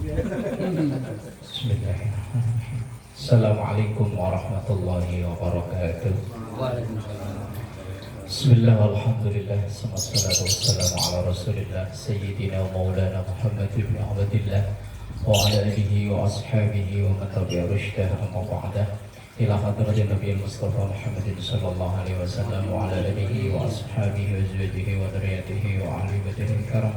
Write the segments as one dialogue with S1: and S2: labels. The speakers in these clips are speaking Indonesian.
S1: Bismillahirrahmanirrahim. Assalamualaikum warahmatullahi wabarakatuh. Bismillah, alhamdulillah, wassalatu wassalamu ala rasulillah Sayyidina wa maulana Muhammad ibn Abdillah wa ala alihi wa ashabihi wa man tabi'a rushdah amma ba'dah ila hadratin Nabi Mustafa Muhammadin sallallahu alaihi wasallam wa ala alihi wa ashabihi wa azwajihi wa dzurriyyatihi wa ahli baitihi karam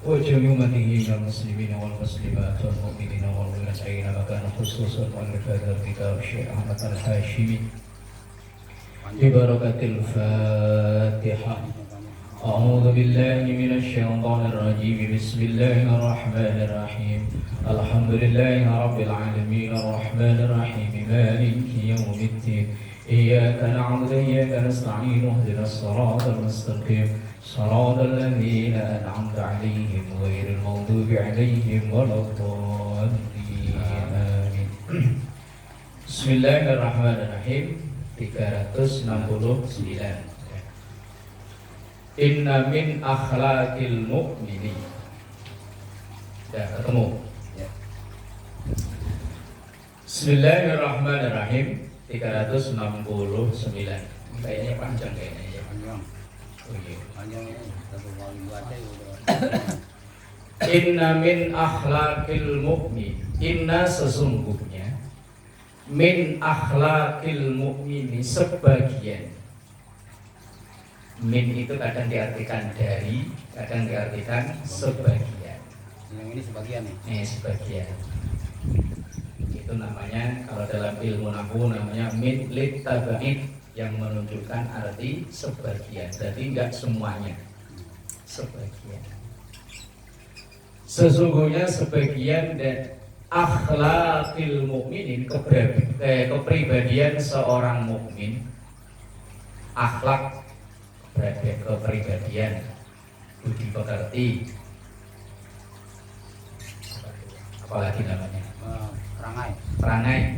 S1: wa jami'i ummatihi minal muslimina wal muslimat wal mu'minina wal mu'minat aina makana khususan wal qadar kitab Syekh Ahmad Al-Hashimi bi barakatil Fatihah. A'udzu billahi minasy syaithanir rajim. Bismillahir rahmanir rahim. Alhamdulillahi rabbil alamin arrahmanir rahim maliki yaumiddin. Iyyaka na'budu wa iyyaka nasta'in ihdinas siratal mustaqim siratal ladzina an'amta 'alaihim ghairil maghdubi 'alaihim waladdallin. Amin. Bismillahirrahmanirrahim. 369. Inna min akhlaqil mu'mini. Sudah ketemu ya. Bismillahirrahmanirrahim. 369. Kayaknya panjang kayaknya ya.
S2: Panjang.
S1: Oh iya.
S2: Panjang ini satu kali baca udah.
S1: Inna min akhlaqil mu'min. Inna sesungguhnya min akhlaqil mu'mini sebagian. Min itu kadang diartikan dari, kadang diartikan sebagian.
S2: Yang ini sebagian nih.
S1: Sebagian. Itu namanya kalau dalam ilmu nahwu namanya min lit tabaid yang menunjukkan arti sebagian. Jadi enggak semuanya. Sebagian. Sesungguhnya sebagian dan akhlaqil mukminin kepribadian seorang mukmin. Akhlak kepribadian, budi pekerti, apalagi namanya perangai.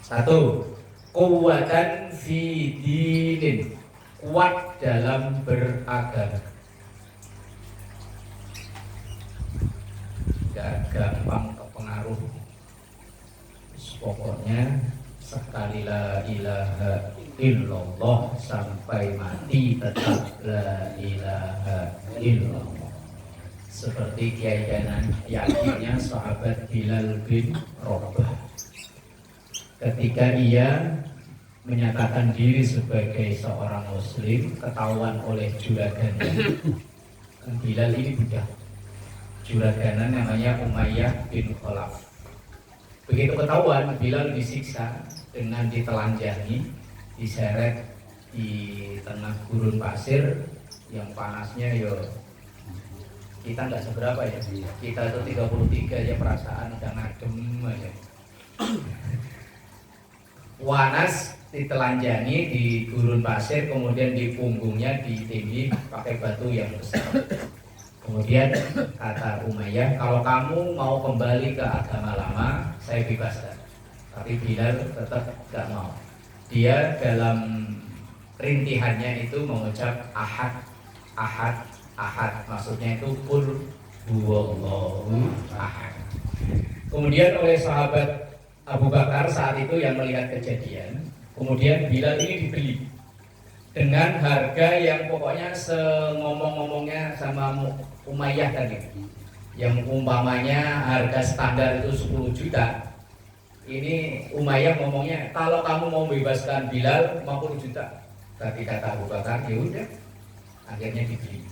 S1: Satu, kuwatan fi dinin, kuat dalam beragama. Gak gampang terpengaruh. Pokoknya sekali la ilaha illallah sampai mati tetap la ilaha illallah. Seperti Kiai Danan yakinnya sahabat Bilal bin Rabah ketika ia menyatakan diri sebagai seorang muslim ketahuan oleh juragannya. Bilal ini budak, juragannya namanya Umayyah bin Khalaf. Begitu ketahuan, Bilal disiksa dengan ditelanjangi, diseret di tengah gurun pasir yang panasnya yo kita nggak seberapa ya, kita itu 33 ya, perasaan udah ngadem aja. Panas, ditelanjangi di gurun pasir, kemudian di punggungnya ditindih pakai batu yang besar. Kemudian kata Umayyah, kalau kamu mau kembali ke agama lama, saya bebaskan. Tapi Bilal tetap gak mau. Dia dalam rintihannya itu mengucap ahad, ahad, ahad. Maksudnya itu qul huwallahu ahad. Kemudian oleh sahabat Abu Bakar saat itu yang melihat kejadian, kemudian Bilal ini dibeli dengan harga yang pokoknya ngomong-ngomongnya sama Umayyah tadi, yang umpamanya harga standar itu 10 juta. Ini Umayyah ngomongnya, kalau kamu mau bebaskan Bilal 50 juta. Tapi kata Abu Bakar, ya udah. Akhirnya dibeli.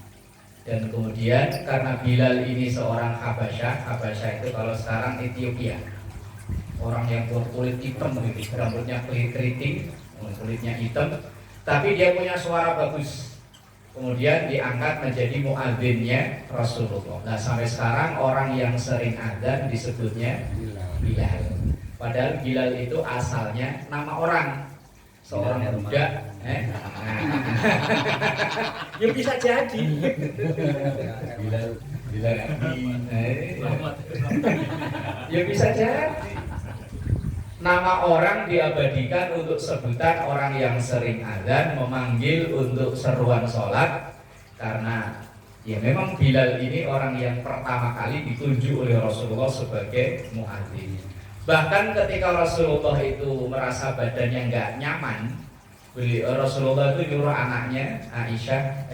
S1: Dan kemudian karena Bilal ini seorang Habasyah, Habasyah itu kalau sekarang Ethiopia, orang yang berkulit hitam, rambutnya keriting, kulitnya hitam, tapi dia punya suara bagus. Kemudian diangkat menjadi muadzinnya Rasulullah. Nah sampai sekarang orang yang sering adzan disebutnya Bilal. Padahal Bilal itu asalnya nama orang, seorang budak. Ya bisa jadi. Bilal ya bisa jadi. Nama orang diabadikan untuk sebutan orang yang sering adzan, memanggil untuk seruan sholat. Karena Ya memang Bilal ini orang yang pertama kali ditunjuk oleh Rasulullah sebagai muadzin. Bahkan ketika Rasulullah itu merasa badannya nggak nyaman, Rasulullah itu nyuruh anaknya Aisyah,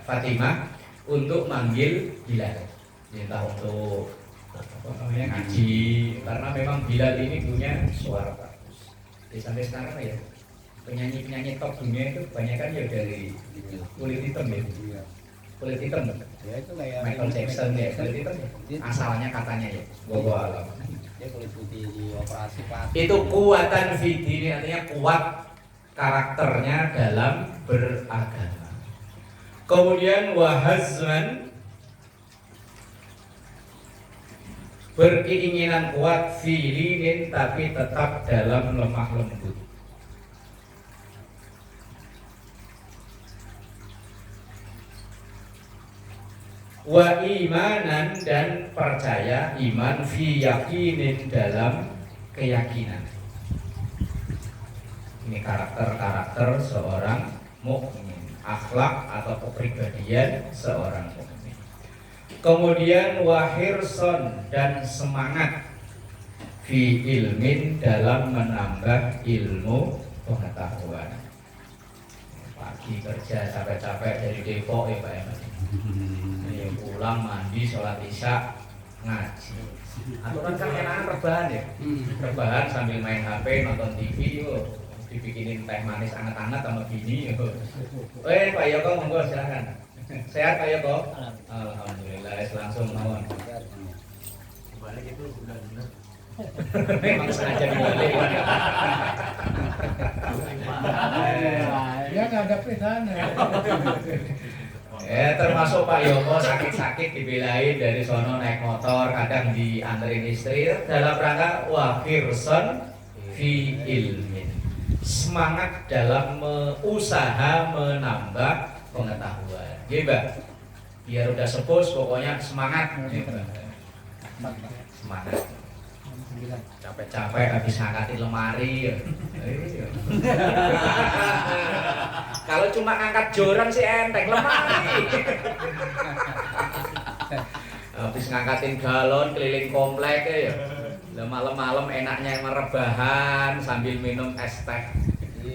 S1: Fatimah untuk manggil Bilal, minta untuk ngaji, karena memang Bilal ini punya suara bagus. Jadi sampai sekarang ya penyanyi top dunia itu kebanyakan ya dari kulit hitam ya. Kulit hitam
S2: Ya itu kayak
S1: Michael Jackson ya, kulit hitam ya. Asalnya katanya ya, gua alam.
S2: dia kulit putih di operasi plastik.
S1: Itu kuatan fidi ini artinya kuat karakternya dalam beragama. Kemudian wahazman, berkeinginan kuat, filinin tapi tetap dalam lemah lembut. Wa imanan, dan percaya, iman, fi yakinin, dalam keyakinan. Ini karakter-karakter seorang mukmin, akhlak atau kepribadian seorang mukmin. Kemudian wahirson, dan semangat, fi ilmin, dalam menambah ilmu pengetahuan. Pagi kerja capek-capek dari Depok ya Pak ya. Pulang mandi, sholat isya, ngaji. Aturan kan enakan rebahan ya. Rebahan sambil main HP, nonton TV, dibikinin teh manis anget-anget sama bini. Pak Yoko monggo silakan. Sehat Pak Yoko? Alhamdulillah, langsung mawon. Balik itu udah benar. Memang sengaja dibalik.
S3: Ya nggak ada pedana.
S1: Termasuk Pak Yoko sakit-sakit dibelain dari sono naik motor, kadang dianterin istri dalam rangka wafirson fi ilmin, semangat dalam usaha menambah pengetahuan. Gimana? Biar udah sepuh pokoknya semangat. Semangat. Capek-capek habis ngangkatin lemari. Kalau cuma ngangkat joran sih enteng, lemari. Habis ngangkatin galon keliling komplek ya. Malam-malam enaknya merebahan sambil minum es teh.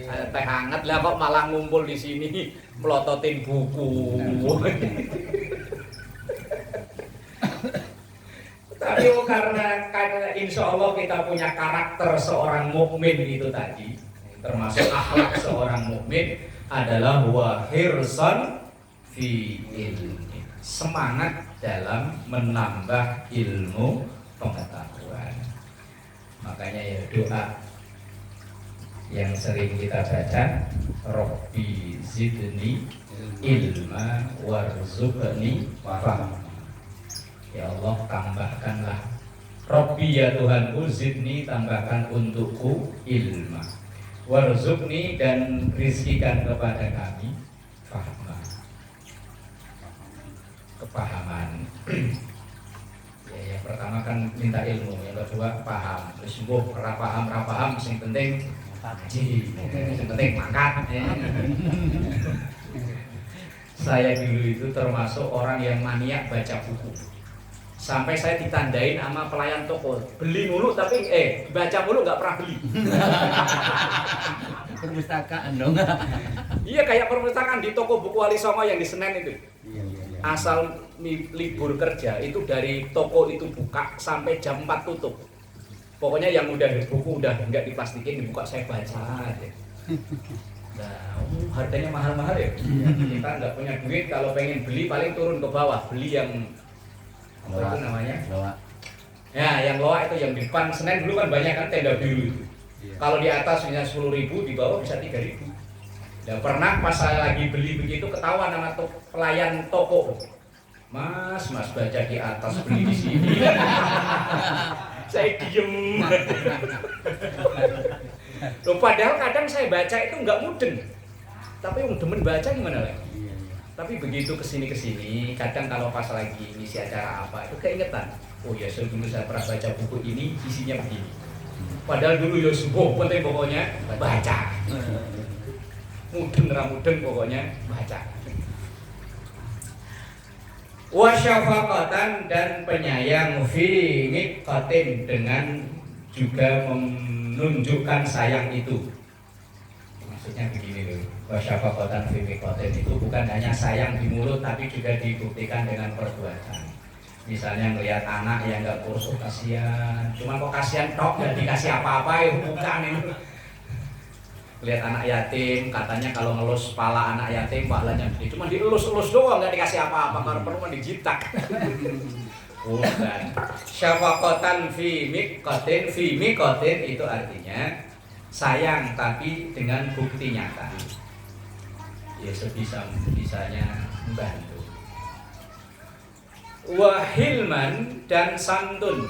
S1: Teh hangat lah kok malah ngumpul di sini melototin buku. Tapi karena insya Allah kita punya karakter seorang mukmin itu tadi, termasuk akhlak seorang mukmin adalah wahirson fi ilmi, semangat dalam menambah ilmu pengetahuan. Makanya ya doa yang sering kita baca, Rabbi zidni ilma warzuqni fahma. Ya Allah, tambahkanlah, Rabbi ya Tuhanku, zidni, tambahkan untukku ilma, warzuqni, dan rizkikan kepada kami fahma, kepahaman. Yang pertama kan minta ilmu, yang kedua paham. Terus sembuh, rapaham, yang penting ngaji, yang penting mangkat. Saya dulu itu termasuk orang yang maniak baca buku. Sampai saya ditandain sama pelayan toko, beli mulu tapi baca mulu nggak pernah beli.
S3: Perpustakaan dong.
S1: Iya, kayak perpustakaan di toko buku Wali Songo yang di Senen itu.
S2: Iya.
S1: Asal libur kerja itu dari toko itu buka sampai jam 4 tutup. Pokoknya yang udah buku udah nggak diplastikin dibuka, saya baca aja. Nah, harganya mahal-mahal ya. Kita nggak punya duit, kalau pengen beli paling turun ke bawah, beli yang apa itu namanya?
S2: Loa.
S1: Ya, yang loa itu yang di depan Senen dulu kan banyak kan tenda biru itu.
S2: Iya.
S1: Kalau di atas misalnya 10.000, di bawah bisa 3.000. Dan pernah pas saya lagi beli begitu ketahuan sama pelayan toko. Mas baca di atas, beli di sini. Saya diem. Loh, padahal kadang saya baca itu nggak mudeng. Tapi yang demen baca gimana lagi?
S2: Iya.
S1: Tapi begitu kesini, kadang kalau pas lagi ngisi acara apa itu keingetan. Oh ya, dulu saya pernah baca buku ini, isinya begini. Padahal dulu ya sebuah penting pokoknya baca. Mudeng pokoknya baca. Wa syafaqatan dan penyayang fi miqatin dengan juga menunjukkan sayang itu. Maksudnya begini loh. Wa syafaqatan fi miqatin itu bukan hanya sayang di mulut tapi juga dibuktikan dengan perbuatan. Misalnya melihat anak yang nggak kurus, oh kasihan. Cuma kok kasihan tok nggak dikasih apa-apa ya bukan itu. Lihat anak yatim, katanya kalau ngelus kepala anak yatim pahalanya gede. Cuma dielus-elus doang, nggak dikasih apa-apa, karena perlu dijitak. Bukan. Syafaqatan fi miqatin itu artinya sayang tapi dengan bukti nyata. Ya sebisa-bisanya membantu. Wahilman dan santun.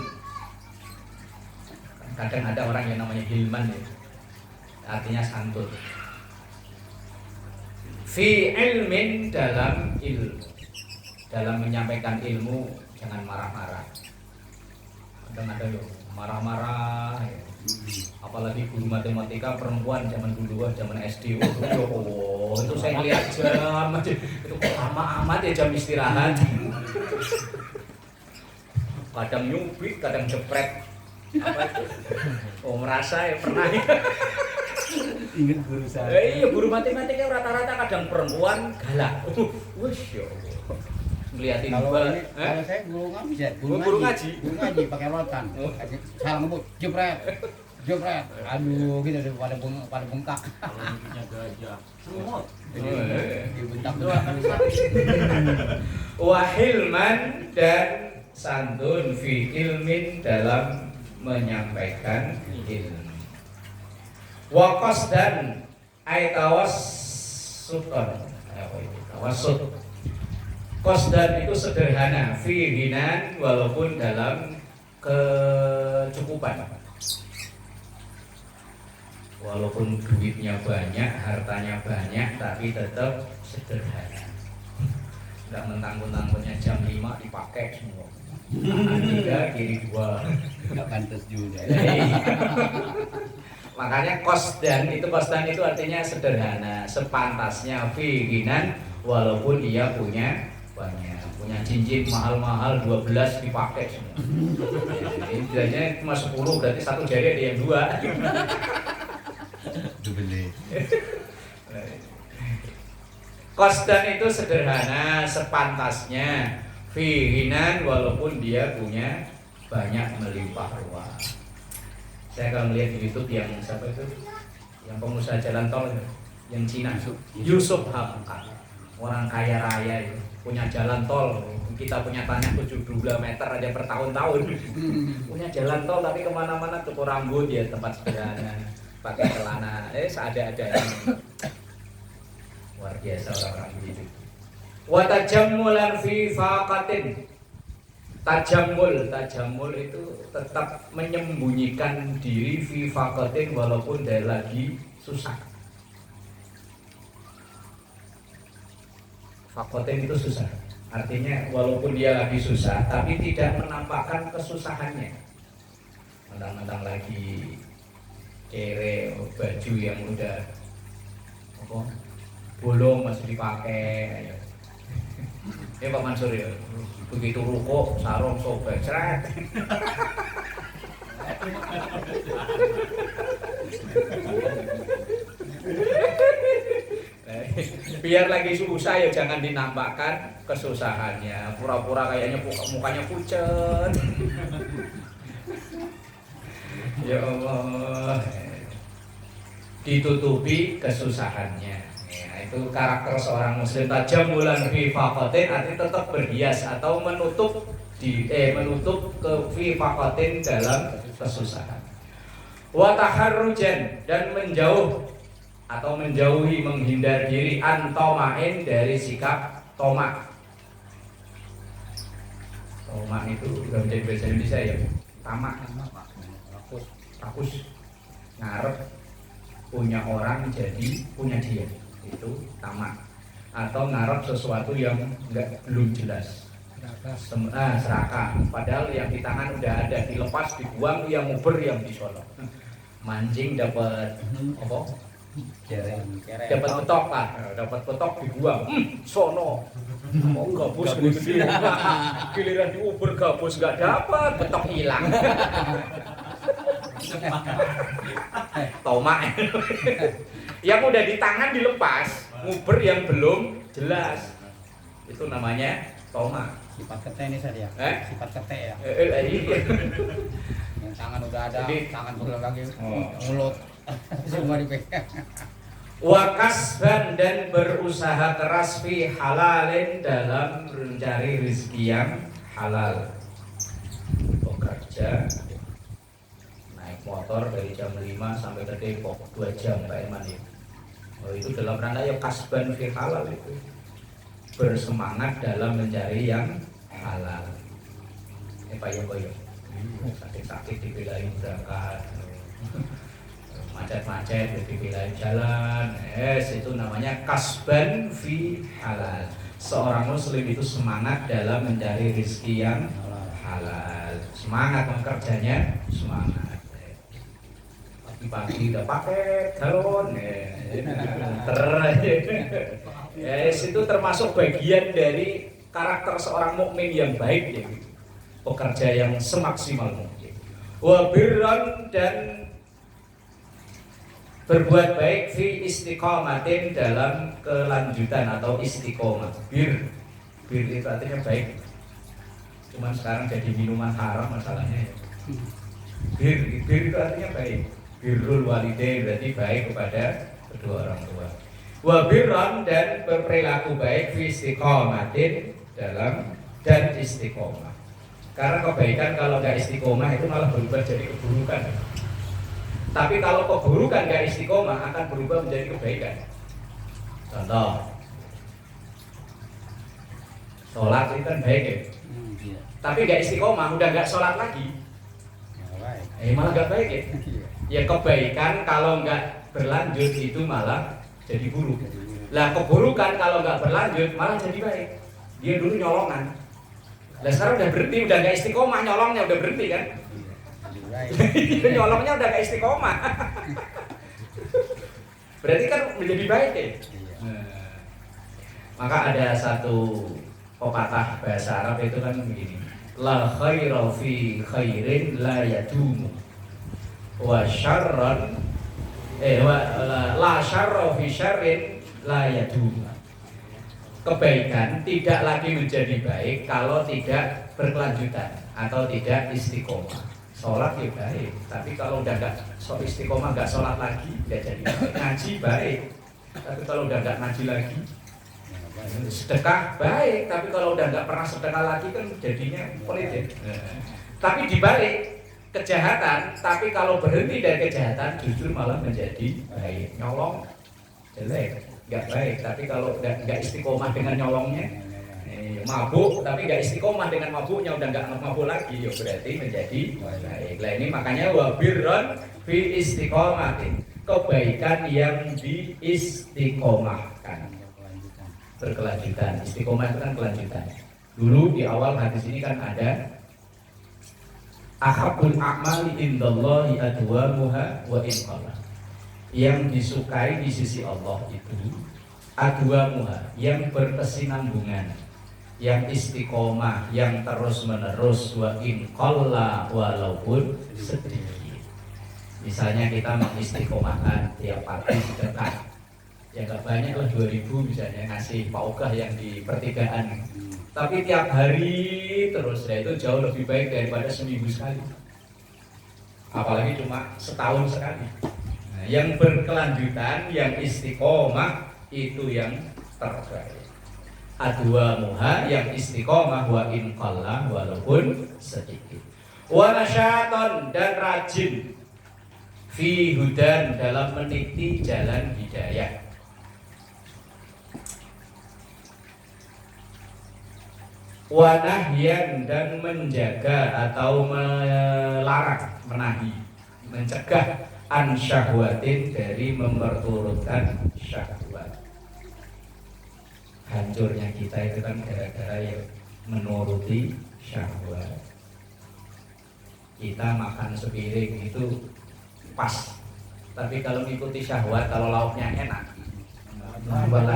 S1: Kadang ada orang yang namanya hilman ya. Artinya santun. Fi ilmin dalam ilmu. Dalam menyampaikan ilmu jangan marah-marah. Kadang ada yang marah-marah ya. Apalagi guru matematika perempuan zaman dulu, zaman SD. Oh, itu saya lihat jam aja. Itu kok lama amat ya jam istirahat. Kadang nyubit, kadang jepret. Apa itu? Oh, merasa ya pernah.
S3: Ingat guru saya.
S1: Iya, guru matematika rata-rata kadang perempuan galak. Wush, ya Allah. Ngeliatin
S2: Kalau
S1: gua.
S2: ini, kalau saya guru ngaji ya,
S1: Guru ngaji?
S2: Guru ngaji pakai rotan. Salah ngebut, jepret. Jepret. Aduh, gitu deh pada bengkak.
S3: Kalau punya gajah. Semut.
S2: Dibentak doang kan bisa.
S1: Wahilman dan santun fi ilmin dalam menyampaikan ilmu. Wakos dan aitawas suton. Tawasut. Kosdan itu sederhana, fihinan walaupun dalam kecukupan. Walaupun duitnya banyak, hartanya banyak, tapi tetap sederhana. Enggak mentang-mentang punya jam 5 dipakai semua. Kanan 3, kiri 2.
S2: Enggak pantas juga.
S1: Makanya kosdan itu artinya sederhana, sepantasnya fihinan walaupun dia punya banyak, punya cincin mahal-mahal 12 dipakai semua. Ini bedanya cuma 10 berarti satu jari ada yang 2.
S3: Itu beli.
S1: Kosdan itu sederhana, sepantasnya fihinan walaupun dia punya banyak melimpah ruah. Saya kalau melihat di YouTube yang siapa itu, yang pengusaha jalan tol yang Cina, Yusuf Hamka, orang kaya raya itu, punya jalan tol. Kita punya tanah 72 meter aja per tahun-tahun. Punya jalan tol tapi kemana-mana cukur rambut ya, tempat sederhana, pakai celana, seadanya. Luar biasa orang-orang begitu. Wa tajammulan fi faqatin. Tajamul itu tetap menyembunyikan diri fi faqatin walaupun dia lagi susah. Faqatin itu susah. Artinya walaupun dia lagi susah tapi tidak menampakkan kesusahannya. Mentang-mentang lagi kere baju yang udah apa? Bolong masih dipakai. Ya Pak Mansur ya, begitu ruko sarung sobek ceret. Biar lagi susah ya jangan dinampakkan kesusahannya. Pura-pura kayaknya mukanya pucet. Ya Allah, ditutupi kesusahannya. Itu karakter seorang muslim. Tajammulan fi faqatin artinya tetap berhias atau menutup ke fi faqatin dalam kesusahan. Wa taharrujan dan menjauh atau menjauhi menghindar diri antomain dari sikap tomak. Tomak itu juga menjadi bahasa Indonesia ya. Tamak, rakus, ngarep punya orang jadi punya dia. Itu tamak atau ngarep sesuatu yang belum jelas, serakah, padahal yang di tangan udah ada, dilepas dibuang, yang nguber yang disolok, mancing dapat apa
S2: Keren.
S1: Dapat petok lah, dapat petok dibuang. Sono. Mau gabus gede-gede. Giliran diuber gabus nggak dapat, petok hilang. Tomak. Yang udah di tangan dilepas, nguber yang belum jelas. Itu namanya tomak.
S2: Sifat kete ini saya. Sifat kete ya.
S1: Iya.
S2: Yang tangan udah ada,
S1: Jadi-
S2: tangan belum lagi mulut. Semua dipegang.
S1: Wakasban dan berusaha keras fi halalin dalam mencari rezeki yang halal. Bekerja naik motor dari jam 5 sampai ke Depok 2 jam Pak Eman itu. Oh, itu dalam rangka ya kasban fi halal itu. Bersemangat dalam mencari yang halal. Pak ya. Sakit-sakit dibelain berangkat. Macet-macet dibelain jalan. Itu namanya kasban fi halal. Seorang muslim itu semangat dalam mencari rezeki yang halal. Semangat bekerjanya, semangat. Pagi-pagi udah pakai galon. Itu termasuk bagian dari karakter seorang mukmin yang baik ya. Pekerja yang semaksimal mungkin. Wa birran dan berbuat baik fi istiqomatin dalam kelanjutan atau istiqomah. Bir itu artinya baik. Cuman sekarang jadi minuman haram masalahnya. Bir itu artinya baik. Birrul walidain berarti baik kepada kedua orang tua. Wa birran dan berperilaku baik fi istiqomatin dalam dan istiqomah. Karena kebaikan kalau nggak istiqomah itu malah berubah jadi keburukan. Tapi kalau keburukan nggak istiqomah akan berubah menjadi kebaikan. Contoh, sholat itu kan baik ya. Tapi nggak istiqomah, udah nggak sholat lagi. Malah nggak baik ya. Ya kebaikan kalau nggak berlanjut itu malah jadi buruk. Lah keburukan kalau nggak berlanjut malah jadi baik. Dia dulu nyolongan. Lah sekarang udah berhenti, udah nggak istiqomah, nyolongnya udah berhenti kan? Nyolongnya udah nggak istiqomah. Berarti kan menjadi baik ya? Maka ada satu pepatah bahasa Arab itu kan begini. La khaira fi khairin la yadumu wa syarran la syarra fi syarrin la yadumu. Kebaikan tidak lagi menjadi baik kalau tidak berkelanjutan atau tidak istiqomah. Sholat ya baik, tapi kalau udah nggak istiqomah, nggak sholat lagi, nggak jadi baik. Ngaji baik, tapi kalau udah nggak ngaji lagi, sedekah baik, tapi kalau udah nggak pernah sedekah lagi kan jadinya politik. Tapi dibalik kejahatan, tapi kalau berhenti dari kejahatan justru malah menjadi baik. Nyolong jelek, nggak baik, tapi kalau nggak istiqomah dengan nyolongnya, mabuk tapi nggak istiqomah dengan mabuknya, udah nggak mabuk lagi, ya berarti menjadi baik. Nah ini makanya wabirron fi istiqomatin, kebaikan yang diistiqomahkan, berkelanjutan. Istiqomah itu kan kelanjutan. Dulu di awal hadis ini kan ada ahabul a'mali indallahi adwamuha wa inqallah. Yang disukai di sisi Allah itu adwamuha, yang berkesinambungan, yang istiqomah, yang terus menerus, wa inqalla, walaupun sedikit. Misalnya kita mengistiqomahkan tiap pagi sedekah, ya nggak banyak lah, 2000 misalnya ngasih Pak Ogah yang di pertigaan, tapi tiap hari terus, ya itu jauh lebih baik daripada seminggu sekali, apalagi cuma setahun sekali. Nah, yang berkelanjutan, yang istiqomah itu yang terbaik. Adwa muha, yang istiqomah, wa inqallah, walaupun sedikit. Wa nasyaton, dan rajin fi hudan, dalam meniti jalan hidayah. Wa nahyan, dan menjaga atau melarang, menahi, mencegah an syahwatin, dari memperturutkan syahwat. Hancurnya kita itu kan gara-gara yang menuruti syahwat. Kita makan sepiring itu pas, Tapi kalau mengikuti syahwat, kalau lauknya enak, nambah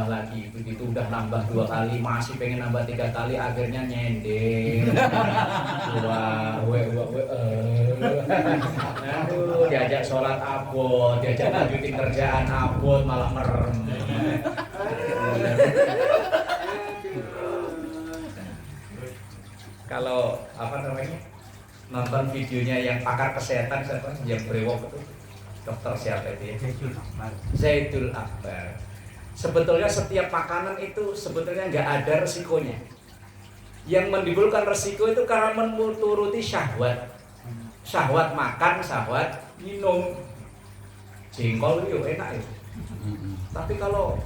S1: lagi, begitu udah nambah 2 kali, masih pengen nambah 3 kali, akhirnya nyender. Aduh, diajak sholat abot, diajak lanjutin kerjaan abot, malah merem. Kalau apa namanya, nonton videonya yang pakar kesehatan siapa, yang brewok itu, dokter siapa itu ya? Zaidul Akbar. Sebetulnya setiap makanan itu sebetulnya nggak ada resikonya. Yang menimbulkan resiko itu karena menuruti syahwat. Syahwat makan, syahwat minum. Jengkol itu enak ya. Tapi kalau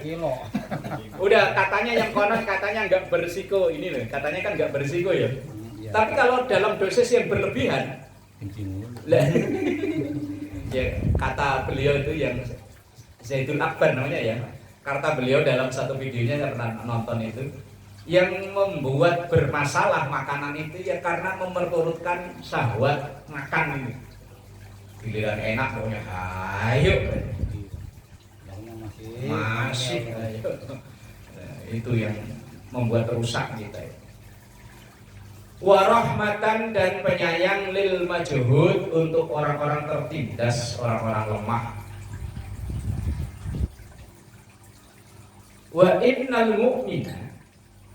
S2: kilo.
S1: udah katanya yang konon katanya nggak berisiko ini loh, katanya kan nggak berisiko ya. Tapi kalau dalam dosis yang berlebihan, ya, kata beliau itu yang Zaidul Akbar namanya ya, kata beliau dalam satu videonya saya pernah nonton itu, yang membuat bermasalah makanan itu ya karena memerturutkan syahwat makan ini. Giliran enak pokoknya ayo masih ayo. Nah, itu yang membuat rusak kita ya. Warahmatan dan penyayang lil majhud untuk orang-orang tertindas, orang-orang lemah. Wa innal mu'mina,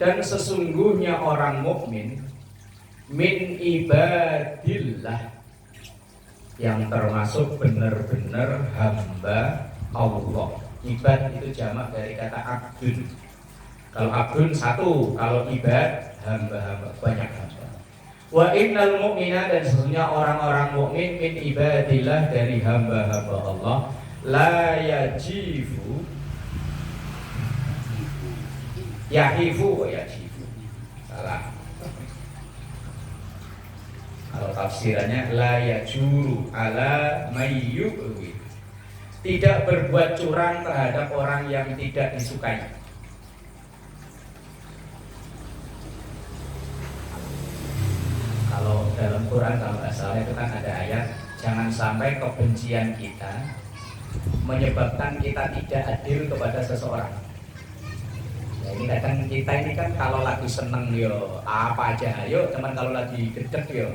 S1: dan sesungguhnya orang mukmin min ibadillah, yang termasuk benar-benar hamba Allah. Ibad itu jamak dari kata abdun. Kalau abdun satu, kalau ibad hamba-hamba, banyak hamba. Wa innal mu'mina, dan sesungguhnya orang-orang mukmin min ibadillah, dari hamba-hamba Allah, la yajifu, yahifu, yajifu, salah. Kalau tafsirannya la yajuru ala mayyubwi, tidak berbuat curang terhadap orang yang tidak disukai. Kalau dalam Quran kalau nggak salah itu kan ada ayat, jangan sampai kebencian kita menyebabkan kita tidak adil kepada seseorang. Ya, ini kadang kita ini kan kalau lagi seneng yo apa aja ayo, teman kalau lagi gedek yo.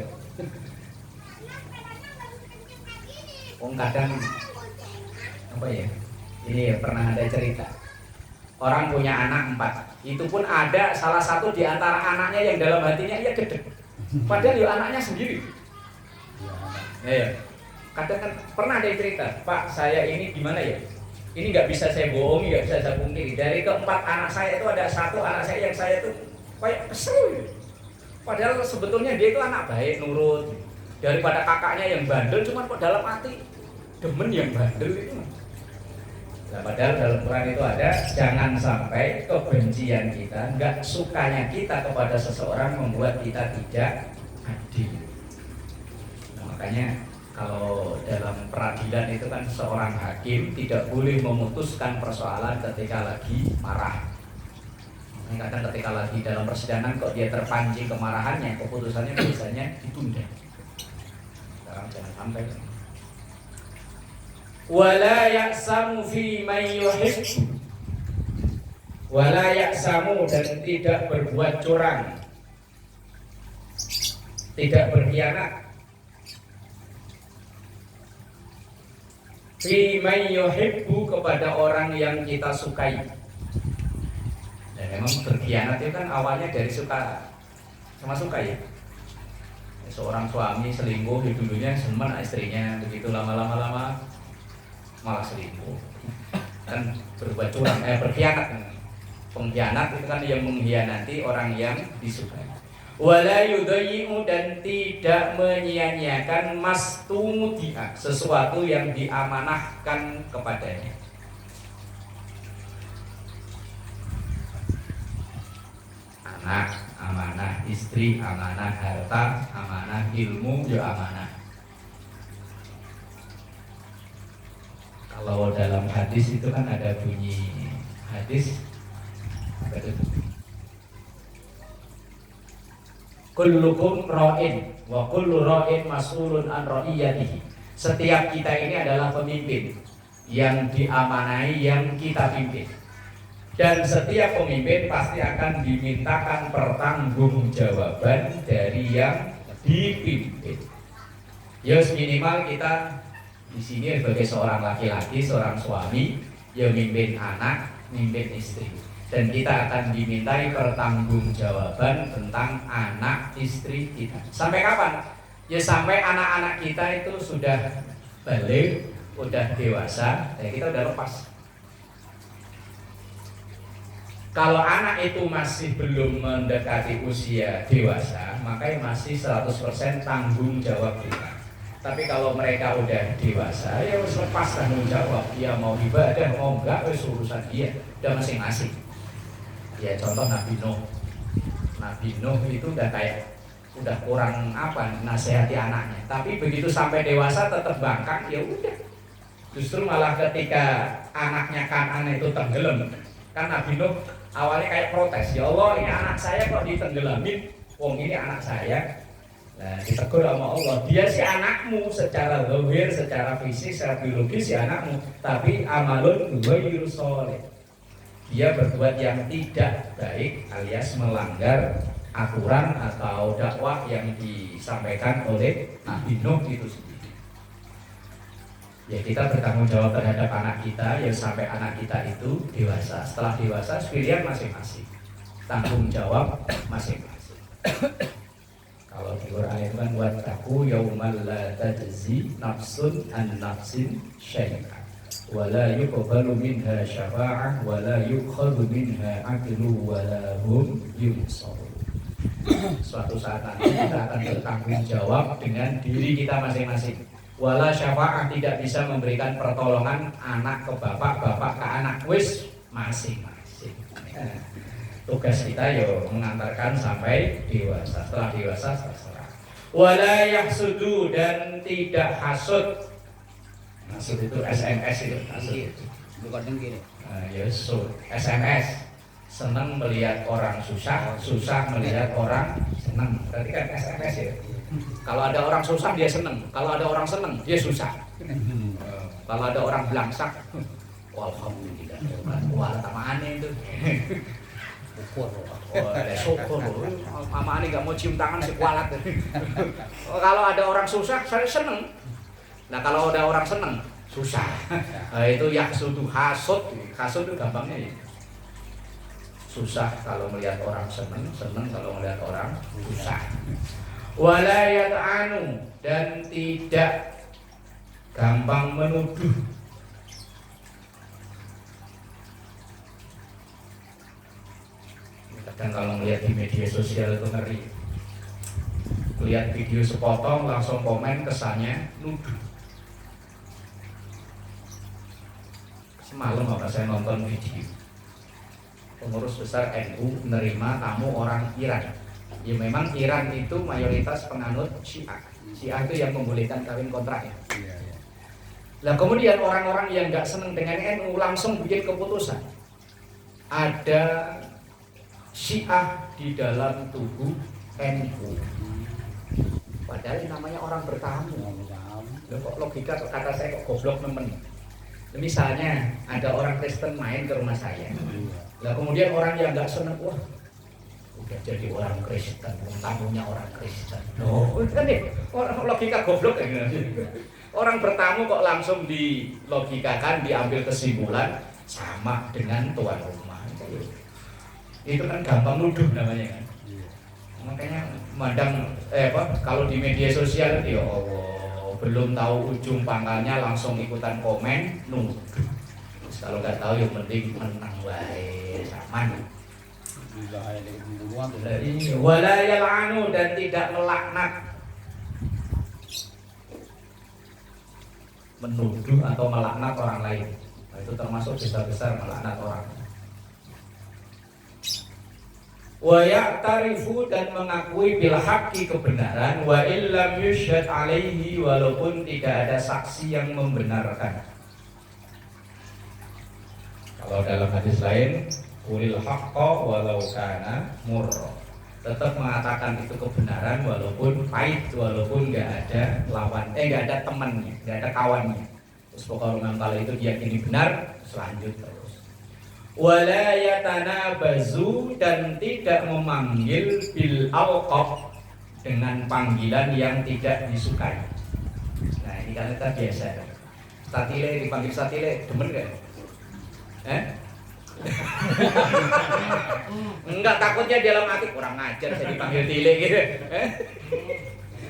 S1: Kadang apa ya? Ini ya, pernah ada cerita. Orang punya anak 4. Itu pun ada salah satu di antara anaknya yang dalam hatinya ia gedek. Padahal ya anaknya sendiri. Ya. Kadang kan pernah ada yang cerita, Pak saya ini gimana ya? Ini nggak bisa saya bohongi, nggak bisa saya pungkiri. Dari ke-4 anak saya itu ada 1 anak saya yang saya tuh kayak kesel. Padahal sebetulnya dia itu anak baik, nurut. Daripada kakaknya yang bandel, cuma kok dalam hati demen yang bandel itu. Nah, padahal dalam Quran itu ada, jangan sampai kebencian kita, nggak sukanya kita kepada seseorang membuat kita tidak adil. Nah, makanya kalau dalam peradilan itu kan seorang hakim tidak boleh memutuskan persoalan ketika lagi marah. Kadang ketika lagi dalam persidangan kok dia terpancing kemarahannya, keputusannya biasanya ditunda. Sekarang jangan sampai. Wala ya'samu fi man yuhibbu, wala ya'samu, dan tidak berbuat curang, tidak berkhianat, fi man yuhibbu, kepada orang yang kita sukai. Dan memang berkhianat itu kan awalnya dari suka sama suka ya. Seorang suami selingkuh, dulunya seneng istrinya, begitu lama-lama malah selingkuh, kan berbuat curang, berkhianat. Pengkhianat itu kan yang mengkhianati orang yang disukai. Wala yudayyi'u, dan tidak menyia-nyiakan mastumudi'a, sesuatu yang diamanahkan kepadanya. Anak amanah, istri amanah, harta amanah, ilmu juga amanah. Kalau dalam hadis itu kan ada bunyi hadis apa itu? Kullukum ra'in wa kullu ra'in mas'ulun an ra'iyatihi. Setiap kita ini adalah pemimpin yang diamanai, yang kita pimpin. Dan setiap pemimpin pasti akan dimintakan pertanggungjawaban dari yang dipimpin. Ya minimal kita di sini sebagai seorang laki-laki, seorang suami, ya mimpin anak, mimpin istri. Dan kita akan dimintai pertanggungjawaban tentang anak istri kita. Sampai kapan? Ya sampai anak-anak kita itu sudah balik, udah dewasa, ya kita udah lepas. Kalau anak itu masih belum mendekati usia dewasa, maka masih 100% tanggung jawab kita. Tapi kalau mereka udah dewasa, ya harus lepas tanggung jawab. Dia mau ibadah, mau enggak, harus urusan dia, udah masing-masing. Ya contoh Nabi Nuh. Nabi Nuh itu udah kayak udah kurang apa nasihati anaknya. Tapi begitu sampai dewasa tetap bangkang, ya udah. Justru malah ketika anaknya Kan'an itu tenggelam, kan Nabi Nuh awalnya kayak protes, ya Allah ini anak saya kok ditenggelamin, wong ini anak saya. Nah ditegur sama Allah, dia si anakmu secara zahir, secara fisik, secara biologis si anakmu, tapi amalun ghairu sholih. Dia berbuat yang tidak baik alias melanggar aturan atau dakwah yang disampaikan oleh Nabi Nuh itu sendiri. Ya kita bertanggung jawab terhadap anak kita ya sampai anak kita itu dewasa. Setelah dewasa pilihan masing-masing, tanggung jawab masing-masing. Kalau di Quran itu kan wattaqu yaumal la tajzi nafsun an nafsin syai'an wa la yuqbalu minha syafa'ah wa la yukhadhu minha 'adlu wa la hum yunsarun. Suatu saat nanti kita akan bertanggung jawab dengan diri kita masing-masing. Wala syafa'ah, tidak bisa memberikan pertolongan anak ke bapak, bapak ke anak, wis masing-masing. Tugas kita yo mengantarkan sampai dewasa. Setelah dewasa terserah. Wala yahsudu, dan tidak hasud. Hasud itu SMS itu. Hasud.
S2: Bukan dengki.
S1: Ya SMS. Senang melihat orang susah, susah melihat orang senang. Berarti kan SMS ya. Kalau ada orang susah dia senang, kalau ada orang senang dia susah. Kalau ada orang belangsak, alhamdulillah. Wah, sama aneh itu.
S2: Syukur.
S1: Ada syukur. Mama aneh gak mau cium tangan si kualat. Kalau ada orang susah saya senang. Nah kalau ada orang senang susah. Nah, itu yahsudu, hasud. Hasud itu gampangnya ya. Susah kalau melihat orang senang, senang kalau melihat orang susah. Wala yat'anu, dan tidak gampang menuduh. Kadang kalau melihat di media sosial itu ngeri. Lihat video sepotong langsung komen, kesannya nuduh. Semalam apa saya nonton video pengurus besar NU menerima tamu orang Iran. Ya memang Iran itu mayoritas penganut Syiah. Syiah itu yang membolehkan kawin kontrak ya. Nah kemudian orang-orang yang nggak senang dengan NU langsung bikin keputusan. Ada Syiah di dalam tubuh NU. Padahal ini namanya orang bertamu. Loh, kok logika kata saya kok goblok nemen. Misalnya ada orang Kristen main ke rumah saya. Nah kemudian orang yang nggak senang, wah udah jadi orang Kristen, tamunya orang Kristen. Oh, kan nih, logika goblok ya. Orang bertamu kok langsung dilogikakan, diambil kesimpulan sama dengan tuan rumah. Itu kan gampang nuduh namanya kan. Makanya kalau di media sosial ya Allah, belum tahu ujung pangkalnya langsung ikutan komen nuduh. Terus kalau nggak tahu yang penting menang wae sama. Wala yal'anu, dan tidak melaknat. Menuduh atau melaknat orang lain, itu termasuk besar-besar melaknat orang. Wa ya'tarifu, dan mengakui bil haqqi, kebenaran, wa illam yushhad alaihi, walaupun tidak ada saksi yang membenarkan. Kalau dalam hadis lain, qulil haqqa walau kana murra, tetap mengatakan itu kebenaran walaupun pahit, walaupun nggak ada lawan, nggak ada temannya, nggak ada kawannya. Terus pokoknya kalau itu diyakini benar, selanjut terus. Wala yatanabazu, dan tidak memanggil bil alqab, dengan panggilan yang tidak disukai. Nah ini kan kita biasa. Statile dipanggil statile, demen gak? Enggak, takutnya dalam hati kurang ngajar saya dipanggil tile gitu.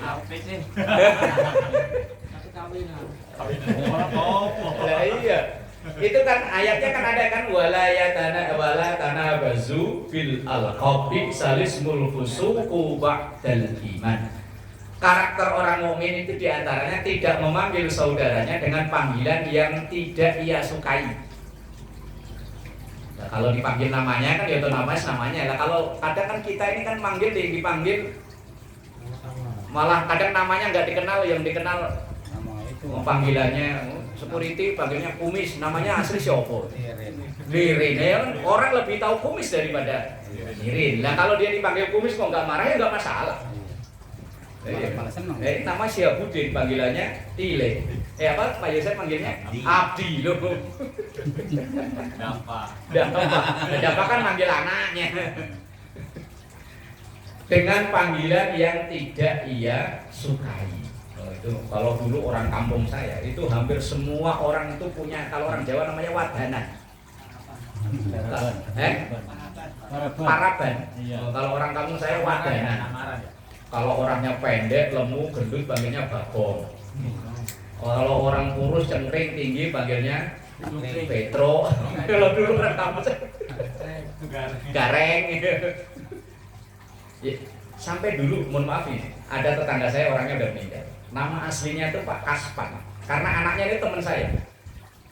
S3: Apa sih?
S1: Lah iya. Itu kan ayatnya kan ada kan wala tanabazu bil alqabi salismul fusuqu ba'dal iman. Karakter orang mukmin itu diantaranya tidak memanggil saudaranya dengan panggilan yang tidak ia sukai. Nah, kalau dipanggil namanya kan ya itu namanya. Lah kalau kadang kan kita ini kan manggil dipanggil malah kadang namanya nggak dikenal, yang dikenal
S2: Nama itu
S1: panggilannya security panggilnya kumis, namanya asli siapa?
S2: Lirin.
S1: Lirin. Ya kan orang lebih tahu kumis daripada Lirin. Lah kalau dia dipanggil kumis kok nggak marah ya nggak masalah.
S2: Malah seneng.
S1: Nama Syiabuddin panggilannya Tile. Apa Pak Yosef panggilnya Abdi loh. Dapa kan manggil anaknya. Dengan panggilan yang tidak ia sukai. Itu kalau dulu orang kampung saya itu hampir semua orang itu punya, kalau orang Jawa namanya wadanan. Paraban. Kalau orang kampung saya wadanan. Kalau orangnya pendek, lemu, gendut panggilnya bagong. Kalau orang kurus, cengkring, tinggi panggilnya Petro. Kalau dulu orang kampung saya Gareng. Ya, sampai dulu, mohon maaf ini, ada tetangga saya orangnya udah meninggal. Nama aslinya itu Pak Kaspan, karena anaknya ini teman saya.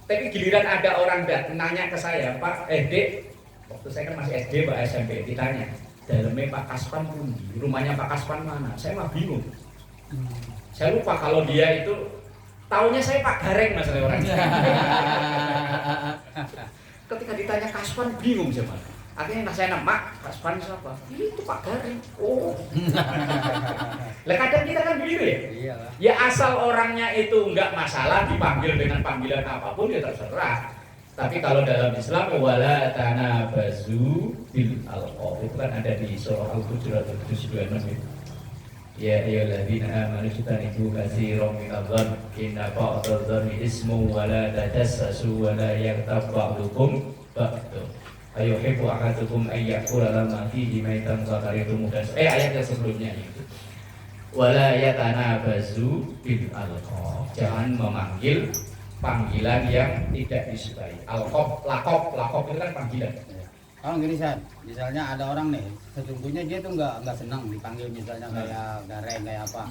S1: Tapi giliran ada orang nanya ke saya, Pak Dek, waktu saya kan masih SD, Pak SMP, ditanya, dalamnya Pak Kaspan pundi, rumahnya Pak Kaspan mana? Saya mah bingung. Saya lupa kalau dia itu, taunya saya Pak Gareng masalah orangnya. Ketika ditanya Kaspan bingung siapa. Akhirnya saya nama, Kaspan siapa? Itu Pak Gareng. Oh. Lah kadang kita kan begitu ya.
S2: Iyalah.
S1: Ya asal orangnya itu enggak masalah dipanggil dengan panggilan apapun ya terserah. Tapi kalau dalam Islam wala tanabazu bil alqab, itu kan ada di surah Al-Hujurat 726 itu. Ya ayyuhalladzina amanu istanibu katsiran minadh-dhann inna ba'dadh-dhanni ismun wa la tajassasu wa la yaghtab ba'dukum ba'dha. Ayuhibbu ahadukum ay ya'kula lama fihi maitan fakarihtumuh, dan ayat yang sebelumnya itu. Wala yatanabazu bil alqab, jangan memanggil panggilan yang tidak disukai. Alqab, laqab itu kan panggilan.
S2: Kalau gini San, misalnya ada orang nih, sesungguhnya dia tuh nggak senang dipanggil misalnya kayak Gareng kayak apa.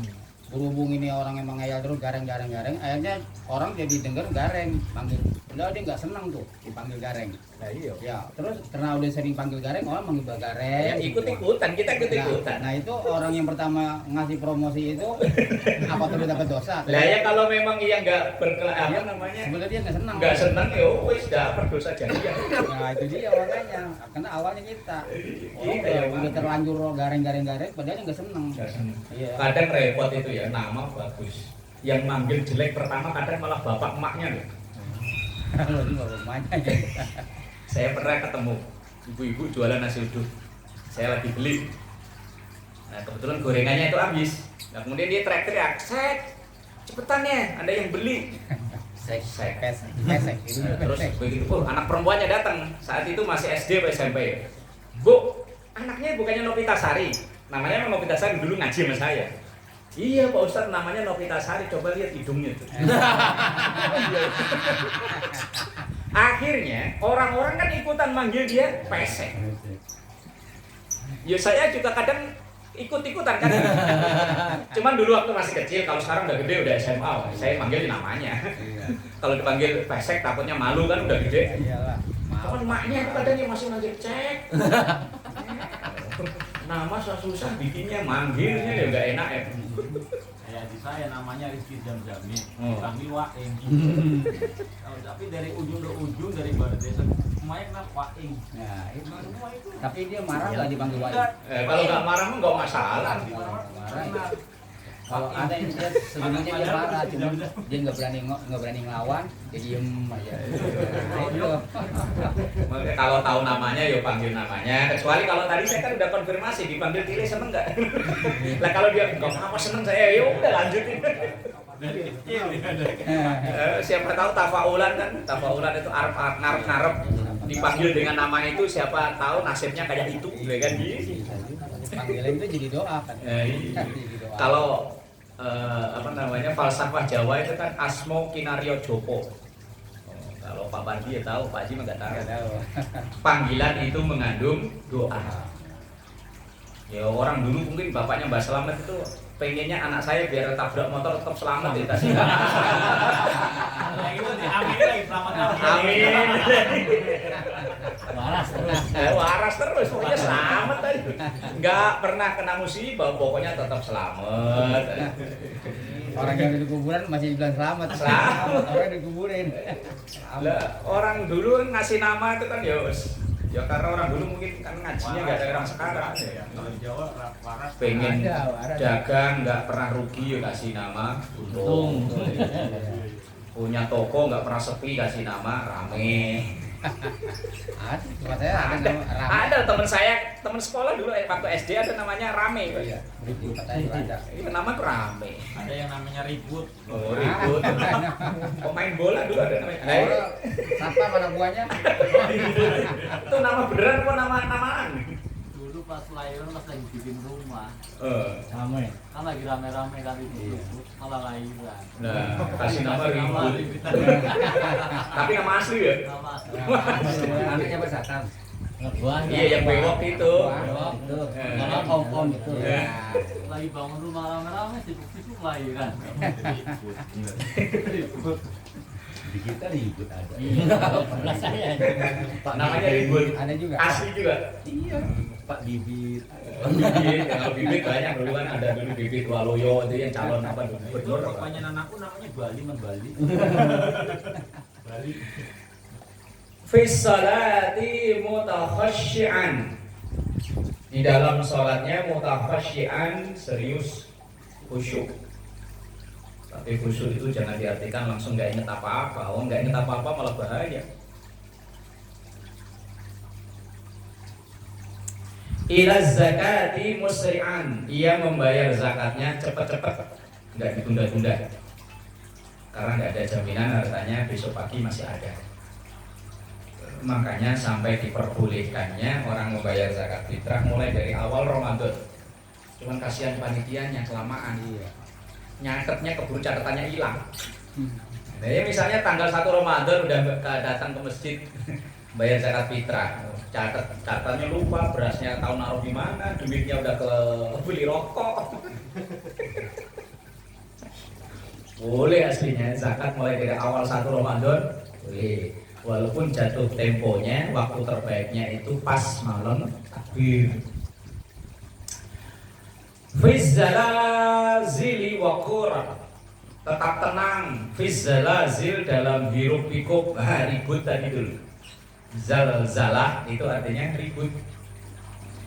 S2: Berhubung ini orang emang ngeyel terus gareng, akhirnya orang jadi denger Gareng panggil. Padahal dia nggak senang tuh dipanggil Gareng.
S1: Nah iya.
S2: Ya, terus karena udah sering panggil Gareng, orang manggil Gareng.
S1: Ya, ikut-ikutan, kita ikut-ikutan.
S2: Nah itu orang yang pertama ngasih promosi itu apa tuh dapat dosa?
S1: Lah ya kalau memang dia nggak berkelak namanya,
S2: Sebenarnya dia nggak senang.
S1: nggak senang ya wis dapat dosa jariah.
S2: Nah itu dia makanya, karena awalnya kita udah terlanjur gareng, padahal dia nggak senang. Iya.
S1: Kadang repot itu ya, nama bagus. Yang manggil jelek pertama kadang malah bapak emaknya loh.
S2: Kalau itu bapak emaknya.
S1: Saya pernah ketemu ibu-ibu jualan nasi uduk. Saya lagi beli. Nah kebetulan gorengannya itu habis. Nah kemudian dia teriak-teriak, "Sek, cepetan ya, ada yang beli." Sek.
S2: Pesek.
S1: Nah, terus begitu, anak perempuannya datang. Saat itu masih SD atau SMP. "Bu, anaknya bukannya Novitasari. Namanya memang Novitasari, dulu ngaji sama saya." "Iya Pak Ustadz, namanya Novitasari, coba lihat hidungnya tuh." Akhirnya orang-orang kan ikutan manggil dia pesek. Ya saya juga kadang ikut-ikutan kan. Cuman dulu waktu masih kecil, kalau sekarang udah gede, udah SMA, saya panggil namanya. Kalau dipanggil pesek takutnya malu kan, udah gede.
S2: Iyalah.
S1: Cuman maknya itu kadang masih manggil cek. Nama susah bikinnya, manggilnya ya nggak enak ya.
S3: Kayak di saya namanya Rizky Jamjami,
S1: Oh.
S3: kami Waeng. Tapi dari ujung ke ujung, dari barat desa rumahnya kena Pak Ing.
S2: Nah, itu.
S3: Semua itu.
S2: Tapi dia marah nggak dipanggil Wai?
S1: Kalau nggak marah mah nggak masalah.
S2: Marah ya. Kalau ada yang dia sebenarnya dia marah, cuma dia nggak berani ngelawan, dia diem aja. Nah, itu.
S1: Makanya kalau tahu namanya ya panggil namanya. Kecuali kalau tadi saya kan udah konfirmasi dipanggil Tile seneng nggak? Lah kalau dia nggak apa seneng saya ya udah lanjutin.
S3: Dari kecil ya ada.
S1: Siapa tahu tafaulan kan, tafaulan itu ngarep-ngarep dipanggil dengan nama itu siapa tahu nasibnya kayak itu, ya kan?
S2: Panggilan itu jadi doa kan.
S1: Iya.
S2: Jadi doa.
S1: Kalau apa namanya falsafah Jawa itu kan asmo kinario jopo. Kalau Pak Bandi ya tahu, Pak Haji mah nggak tahu.
S2: Nggak tahu.
S1: Panggilan itu mengandung doa. Ya orang dulu mungkin bapaknya Mbak Slamet itu pengennya anak saya biar tabrak motor tetap selamat ya kasih.
S3: Yang itu diamin lagi selamat
S1: Amin.
S2: Waras terus.
S1: Waras terus, pokoknya selamat tadi. Nggak pernah kena musibah, pokoknya tetap selamat.
S2: Orang yang di kuburan masih bilang selamat.
S1: Selamat.
S2: Orang yang dikuburin.
S1: Lah, orang dulu ngasih nama itu kan ya karena orang dulu mungkin kan ngajinya nggak ada orang sekarang ya.
S3: Kalau Jawa waras.
S1: Pengen
S2: Ada, waras.
S1: dagang nggak pernah rugi ya kasih nama untung. Punya toko nggak pernah sepi kasih nama rame.
S2: Ada, tempat saya ada nama Rame.
S1: Ada teman sekolah dulu waktu SD ada namanya Rame.
S2: Iya, di tempat saya juga ada.
S1: Iya nama Rame.
S3: Ada yang namanya ribut.
S1: Oh ribut. Pemain bola dulu ada namanya.
S2: Oh, siapa mana buahnya?
S1: Itu nama beneran apa nama namaan?
S3: Dulu pas lahiran pas lagi bikin rumah.
S2: Rame.
S3: Kan lagi rame-rame kan itu. Malah lahiran.
S1: Nah, kasih nama
S3: Nama
S1: ribut.
S3: ribut.
S1: Tapi nama asli ya?
S3: Nama
S2: Anaknya bersatan.
S1: Iya yang bewok itu.
S2: Bewok itu.
S1: Eh.
S2: Nama kom itu.
S1: Eh.
S3: lagi bangun rumah rame-rame sibuk-sibuk lahiran. Ribut.
S4: Di kita ribut ada.
S2: Iya, saya.
S1: Namanya ribut.
S2: Ada juga.
S1: Asli juga.
S4: Iya, Pak Bibit.
S1: Bibit, kalau bibit banyak dulu kan ada dulu bibit Waloyo itu yang calon apa
S3: Itu
S1: gubernur.
S3: bapaknya anakku namanya Bali Bali. Bali.
S1: Fis salati mutakhasyian. Di dalam salatnya mutakhasyian serius khusyuk. Tapi khusyuk itu jangan diartikan langsung nggak inget apa-apa. Oh nggak inget apa-apa malah bahaya. Ila zakati musri'an, ia membayar zakatnya cepat-cepat, nggak ditunda-tunda. Karena nggak ada jaminan hartanya besok pagi masih ada. Makanya sampai diperbolehkannya orang membayar zakat fitrah mulai dari awal Ramadan. Cuman kasihan panitianya kelamaan. Nyatetnya keburu catatannya hilang. Nah, ya misalnya tanggal 1 Ramadan udah datang ke masjid bayar zakat fitrah. Catatannya lupa, berasnya tahu naruh di mana, duitnya udah ke beli rokok. Boleh aslinya zakat mulai dari awal 1 Ramadan, boleh. Walaupun jatuh temponya, waktu terbaiknya itu pas malam takbir. Fizzalazili waqura, tetap tenang. Fizzalazil dalam hiruk pikuk, ribut tadi dulu. Zalzalah itu artinya ribut.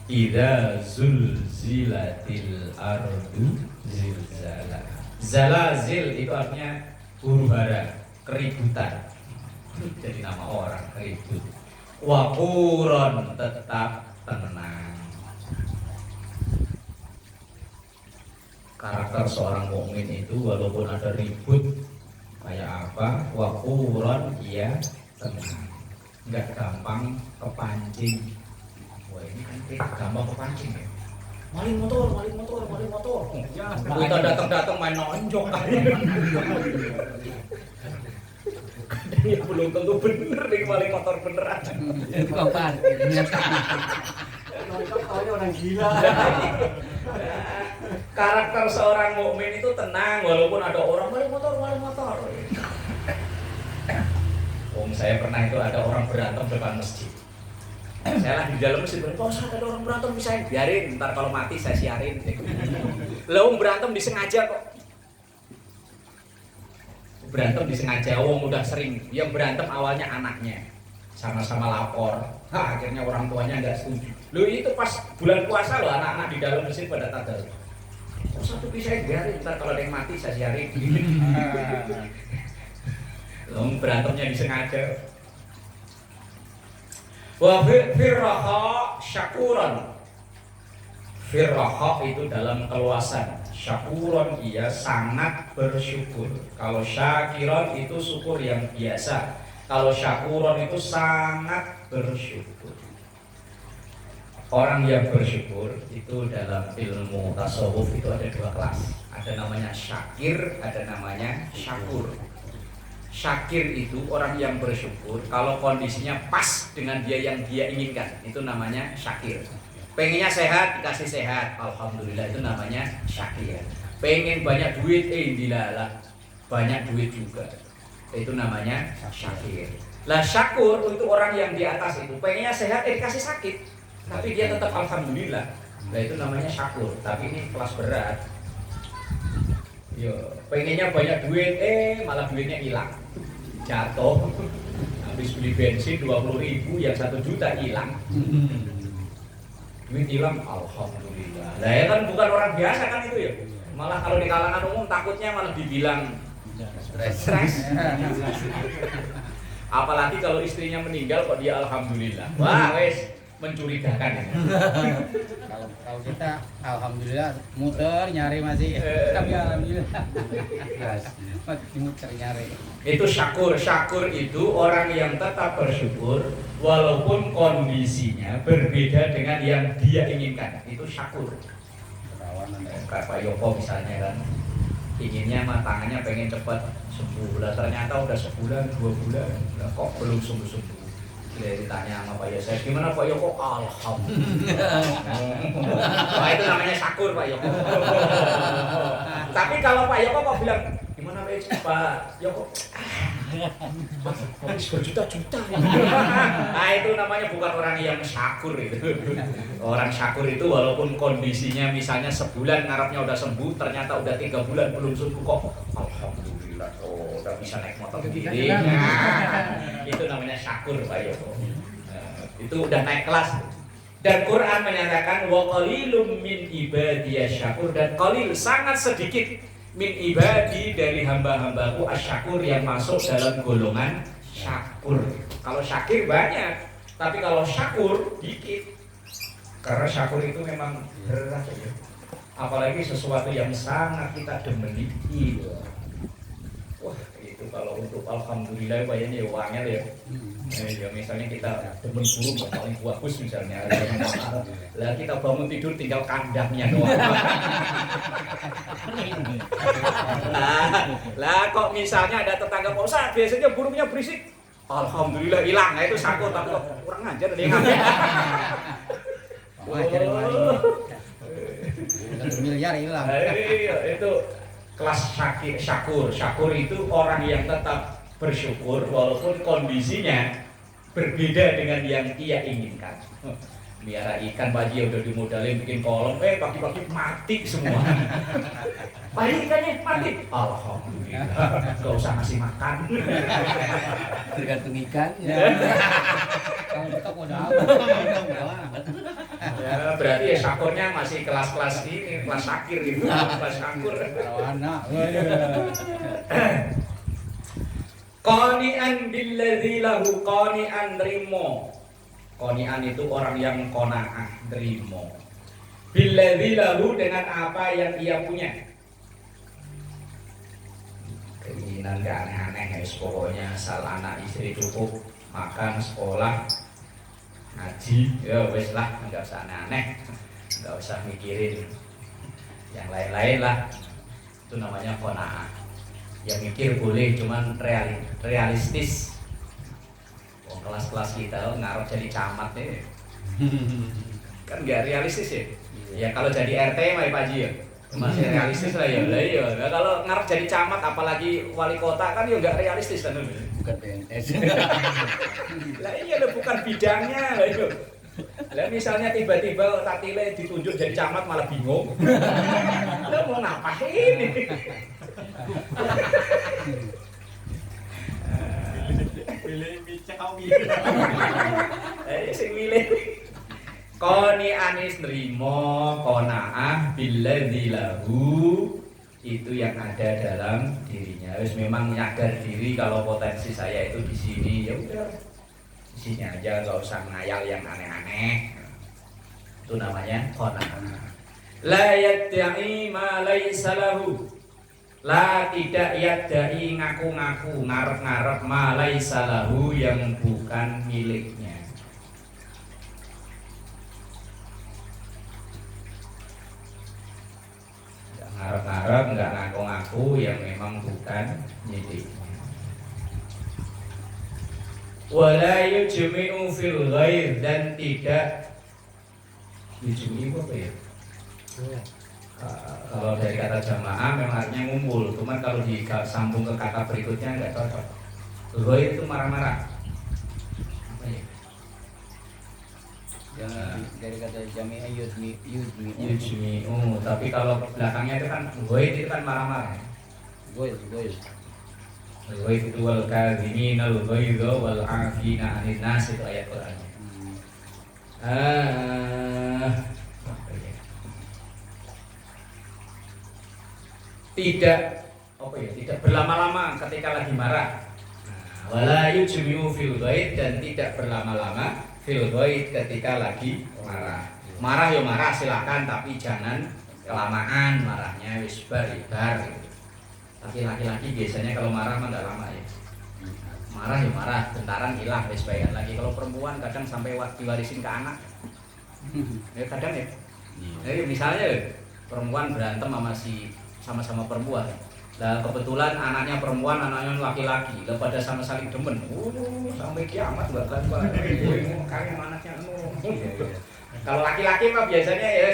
S1: Idza zulzilatil ardu zilzala. Zalazil itu artinya huru-hara, keributan. Jadi nama orang ribut. Waquron tetap tenang. Karakter seorang mukmin itu walaupun ada ribut kayak apa, waquron ia tenang. Nggak gampang kepancing. Wah ini kan kita gampang kepancing ya. Maling motor. Kita datang main nonjok kan. Kadang belum tentu bener nih maling motor beneran.
S2: Itu kapan?
S3: Nonton taunya orang gila.
S1: Karakter seorang mukmin itu tenang walaupun ada orang maling motor. Saya pernah itu ada orang berantem depan masjid. Saya lagi di dalam masjid, Pak Ustaz ada orang berantem misalnya, biarin, ntar kalau mati saya siarin. Lah berantem disengaja kok. Berantem disengaja, udah sering. Yang berantem awalnya anaknya. sama-sama lapor. Akhirnya orang tuanya nggak setuju. Loh itu pas bulan puasa loh anak-anak di dalam masjid pada tadarus. Oh, satu pisah biarin, ntar kalau ada yang mati saya siarin. Loh, berantemnya disengaja. Wa firraha syakuran. Firraha itu dalam keluasan. Syakuran ia sangat bersyukur. Kalau syakiran itu syukur yang biasa. Kalau syakuran itu sangat bersyukur. Orang yang bersyukur itu dalam ilmu tasawuf itu ada dua kelas. Ada namanya syakir, ada namanya syakur. Syakir itu orang yang bersyukur kalau kondisinya pas dengan dia yang dia inginkan, itu namanya syakir. Pengennya sehat, dikasih sehat, alhamdulillah, itu namanya syakir. Pengen banyak duit, dilalah, banyak duit juga, itu namanya syakir. Lah syakur itu orang yang di atas itu pengennya sehat, dikasih sakit, tapi dia tetap alhamdulillah. Nah itu namanya syakur. Tapi ini kelas berat. Yo, pengennya banyak duit, malah duitnya hilang, jatuh. Habis beli bensin 20.000, yang 1 juta hilang. Duit hilang, alhamdulillah. Lah ya kan bukan orang biasa kan itu ya. Malah kalau di kalangan umum takutnya malah dibilang stres. Apalagi kalau istrinya meninggal kok dia alhamdulillah. Wah, wes mencurigakan ya.
S2: Kalau kita alhamdulillah muter nyari masih tapi alhamdulillah masih muter nyari.
S1: Itu syakur. Syakur itu orang yang tetap bersyukur walaupun kondisinya berbeda dengan yang dia inginkan. Itu syakur. Kayak Pak Yoko misalnya kan, inginnya mah tangannya pengen cepat sembuh, lah ternyata udah sebulan 2 bulan, lah kok belum sembuh. Dia ditanya sama Pak Yosef, gimana Pak Yoko? Alhamdulillah. Wah itu namanya syakur Pak Yoko. Tapi kalau Pak Yoko kok bilang, gimana Pak Yoko? Habis berjuta-juta. Nah itu namanya bukan orang yang syakur itu. Orang syakur itu walaupun kondisinya misalnya sebulan ngarapnya udah sembuh, ternyata udah 3 bulan belum sembuh kok. Alhamdulillah, oh udah bisa naik motor sendiri. Nah, itu namanya syakur Pak Yoko. Itu udah naik kelas. Dan Quran menyatakan wa qalilum min ibadiyasy syakur, dan qalil sangat sedikit min ibadi dari hamba-hambaku asyakur yang masuk dalam golongan syakur. Kalau syakir banyak, tapi kalau syakur dikit. Karena syakur itu memang berat ya. Apalagi sesuatu yang sangat kita demeni. Wah itu kalau untuk alhamdulillah kayaknya ya wangel ya. Ya misalnya kita demen burung yang paling bagus misalnya, lah kita bangun tidur tinggal kandangnya doang. Lah kok misalnya ada tetangga Pak Ustaz, biasanya burungnya berisik, alhamdulillah hilang. Nah itu syakur, tapi kok kurang ajar ada yang ngambil.
S2: Wajar miliar hilang.
S1: Itu kelas syakur. Syakur itu orang yang tetap bersyukur walaupun kondisinya berbeda dengan yang ia inginkan. Miara ikan Pak udah dimodalin bikin kolam, pagi-pagi mati semua. Pak ikannya mati, alhamdulillah, gak usah ngasih makan.
S4: Tergantung ikan.
S2: Kalau kita udah apa?
S1: Ya berarti ya syakurnya masih kelas-kelas ini, kelas syakir gitu, kelas syakur.
S2: Kalau anak,
S1: Qani'an billadzi lahu, qani'an rimo. Qani'an itu orang yang qanaah, rimo. Billadzi lahu, dengan apa yang ia punya. Keinginan gak aneh-aneh ya, pokoknya asal anak istri cukup, makan, sekolah, ngaji, ya wes lah, nggak usah aneh-aneh, nggak usah mikirin yang lain-lain lah. Itu namanya qanaah. Ya mikir boleh, cuman realistis. Oh, kelas-kelas kita ngarep jadi camat nih, kan nggak realistis ya. Ya kalau jadi RT mah Pak Haji ya masih realistis lah ya. Lah iya, nah, kalau ngarep jadi camat apalagi wali kota kan ya nggak realistis kan.
S4: Bukan PNS.
S1: Lah iya, bukan bidangnya lah itu. Lah misalnya tiba-tiba tatile ditunjuk jadi camat malah bingung. Lah mau ngapain?
S3: milih micek kau
S1: Sing milih. Koni anis nerimo konaah billadzi lahu, itu yang ada dalam dirinya. Wis memang nyadar diri kalau potensi saya itu di sini, ya udah di sini aja, nggak usah ngayal yang aneh-aneh. Itu namanya konaah. La yadda'i ma laisa lahu. La tidak yadda'i ngaku-ngaku, ngarep-ngarep ma laisa lahu yang bukan miliknya. Ngarep-ngarep, nggak ngaku-ngaku yang memang bukan miliknya. Wala yujmi'u fil ghair, dan tidak yujmi'u apa ya? Kalau dari kata jamaah memang artinya ngumpul, cuman kalau disambung ke kata berikutnya nggak cocok. Ghair itu marah-marah. Apa ya?
S2: Yang dari kata jami'ah
S1: Yujmi'u, tapi kalau belakangnya itu kan ghair itu kan marah-marah.
S2: Goil.
S1: Al-ghaib itu wal kadhimin al-ghaidha wal 'afina 'anil nas, itu ayat Quran. Tidak tidak berlama-lama ketika lagi marah. Wala yujmi'u fil ghaid, dan tidak berlama-lama fil ghaid ketika lagi marah. Marah ya marah silakan, tapi jangan kelamaan marahnya, wis bar. Tapi laki-laki biasanya kalau marah mah enggak lama ya. Marah ya marah, bentaran hilang, wis bayan lagi. Kalau perempuan kadang sampai diwarisin ke anak. Ya kadang ya. Jadi misalnya perempuan berantem sama perempuan. Nah kebetulan anaknya perempuan, anaknya laki-laki. Lah pada sama saling demen. Sampai kiamat bahkan kalian anaknya Kalau laki-laki mah biasanya ya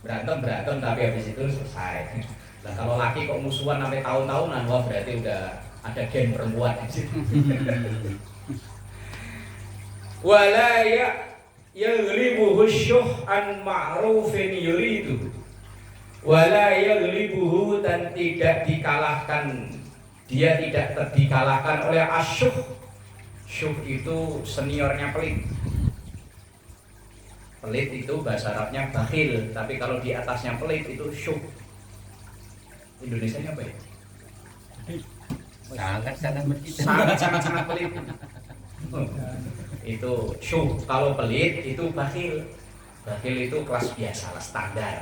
S1: berantem tapi habis itu selesai. Nah kalau laki kok musuhan sampai tahun-tahunan, wah berarti udah ada gen perempuan di situ. Wala yaghlibuhu syuh an ma'rufin yuridu. Wala yaghlibuhu, dan tidak dikalahkan, dia tidak dikalahkan oleh asyuh. Syuh itu seniornya pelit. Pelit itu bahasa Arabnya bakhil, tapi kalau di atasnya pelit itu syuh. Indonesianya apa ya? Sangat pelit. Itu syuh. Kalau pelit itu bakhil. Bakhil itu kelas biasa lah, standar.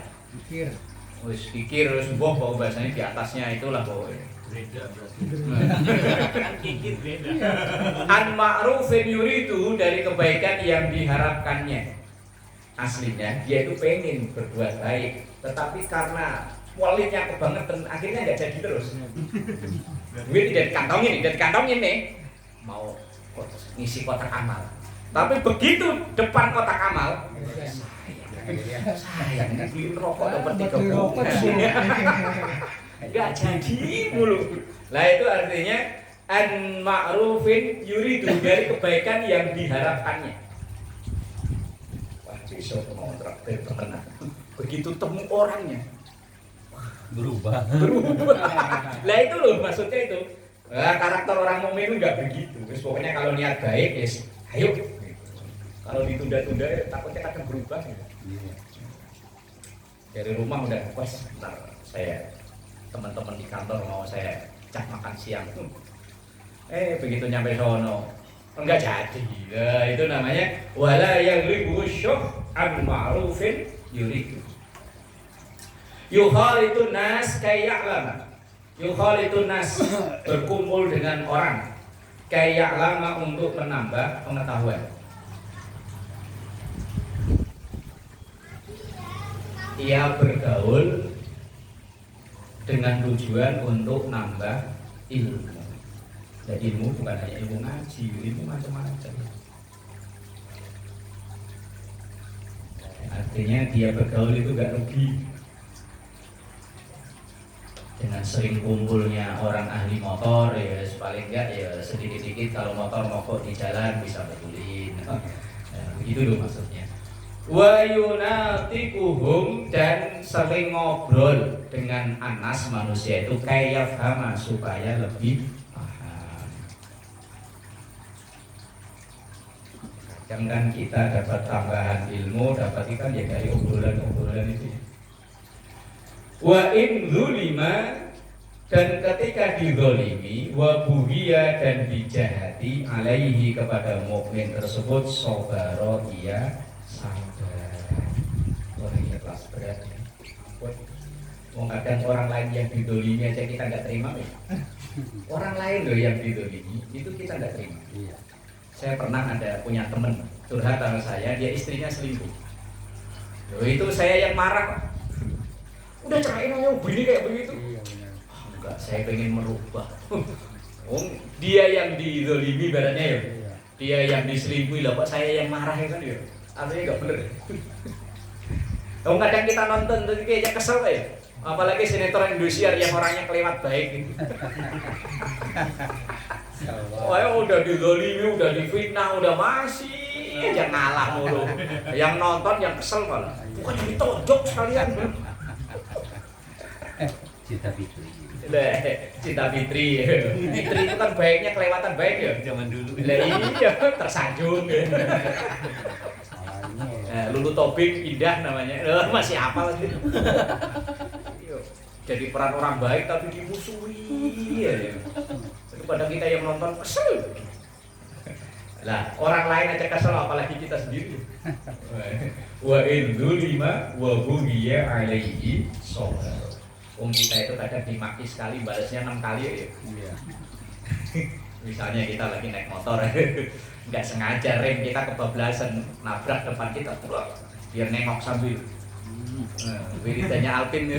S1: Wis pikir wis boh bahasanya di atasnya itulah pokoknya.
S3: Beda berarti. Kan kikit beda.
S1: An ma'rufin yuridu, dari kebaikan yang diharapkannya. Aslinya dia itu pengen berbuat baik, tetapi karena walidnya kebangetan akhirnya nggak jadi terus. Duit tidak dikantongin nih, mau ngisi kotak amal. Tapi begitu depan kotak amal, saya nggak beli rokok dapat 3 bunga. Nggak jadi mulu. Lah itu artinya an ma'rufin yuridu, dari kebaikan yang diharapkannya. Wah, bisa mau traktir terkenal. Begitu temu orangnya berubah. Lah itu loh maksudnya itu. Nah, karakter orang mukmin itu nggak begitu. Terus pokoknya kalau niat baik, yes, ayo. Kalau ditunda-tunda, takutnya akan berubah. Gitu. Dari rumah udah pas, ntar saya teman-teman di kantor mau saya cak makan siang. Begitu nyampe sono enggak jadi. Nah, itu namanya wala yaghlibu syuh an ma'rufin yuridu. Yukhalitun nas kayya'lama. Yukhalitun nas, berkumpul dengan orang, kayya'lama, untuk menambah pengetahuan. Ia bergaul dengan tujuan untuk nambah ilmu. Dan ilmu bukan hanya ilmu ngaji, ilmu macam-macam. Artinya dia bergaul itu gak rugi. Dengan sering kumpulnya orang ahli motor, ya paling enggak ya sedikit-sedikit kalau motor mogok di jalan bisa betulin. Begitu loh maksudnya. Wa yunatikuhum, dan sering ngobrol dengan anas manusia itu kayafhama, supaya lebih paham. Jangan kita dapat tambahan ilmu, dapat ikan ya dari obrolan-obrolan itu. Wa in zulima, dan ketika dizolimi, wa buhiya, dan dijahati alaihi kepada mukmin tersebut, sobaro, ia sabar. Wah, ini kelas berat ya. Kadang orang lain yang didolimi aja kita nggak terima ya. Orang lain loh yang didolimi itu kita nggak terima.
S2: Iya.
S1: Saya pernah punya temen curhat sama saya, dia istrinya selingkuh. Loh, itu saya yang marah. Udah ceraiin aja begini kayak begitu.
S2: Iya benar.
S1: Enggak, saya pengen merubah. Dia yang didolimi baratnya ya.
S2: Iya.
S1: Dia yang diselingkuhi lah, kok saya yang marah ya kan ya. Artinya nggak bener. Kadang kita nonton tadi kayaknya kesel ya. Apalagi sinetron Indosiar yang orangnya kelewat baik gitu. Wah, udah dizalimi, udah difitnah, udah masih aja ngalah mulu. Yang nonton yang kesel malah. Bukannya ditonjok sekalian.
S4: Cinta Fitri.
S1: Cinta Fitri. Fitri itu kan baiknya kelewatan baik ya.
S4: Zaman dulu.
S1: Lah iya, tersanjung. Lulu Tobing Indah namanya. Masih apa lagi? Jadi peran orang baik tapi dimusuhi ya. Kepada kita yang nonton kesel. Lah, orang lain aja kesel apalagi kita sendiri. Wa in dzulima wa bughiya alaihi sabar. Kita itu kadang dimaki sekali, balasnya 6 kali ya.
S2: Iya.
S1: Misalnya kita lagi naik motor, nggak sengaja rem kita kebablasan, nabrak depan kita, biar nengok sambil. Wiridanya Alpin.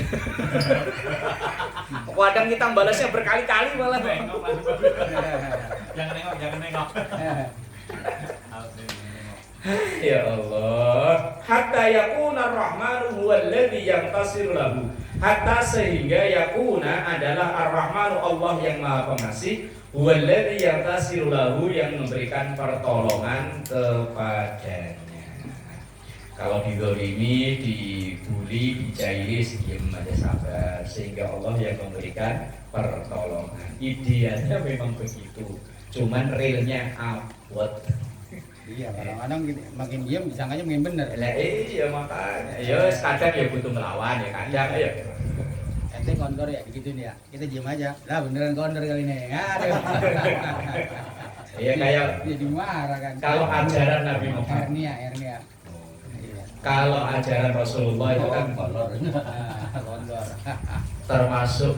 S1: Kadang kita balasnya berkali-kali malah.
S3: Nengok, jangan nengok.
S1: Ya Allah, hatta yakuna ar-rahmanu huwa alladhi yantasiru lahu. Hatta sehingga yakuna adalah ar-rahmanu, Allah yang Maha Pengasih, huwa alladhi yantasiru lahu, yang memberikan pertolongan kepadanya. Kalau dizalimi, dibuli, dijairis, diam aja sabar, sehingga Allah yang memberikan pertolongan. Idealnya memang begitu, cuman realnya abot.
S2: Iya, kadang-kadang makin diam disangkanya makin bener.
S1: Lah iya makanya, ya kadang ya butuh melawan ya kadang ya.
S2: Ente kondor ya gitu nih ya, kita diam aja. Lah beneran kondor kali ini. Aduh.
S1: Iya kayak
S2: jadi marah kan.
S1: kalau ajaran Nabi Muhammad,
S2: Hernia. Iya.
S1: kalau ajaran Rasulullah itu kan
S2: Kondor.
S1: termasuk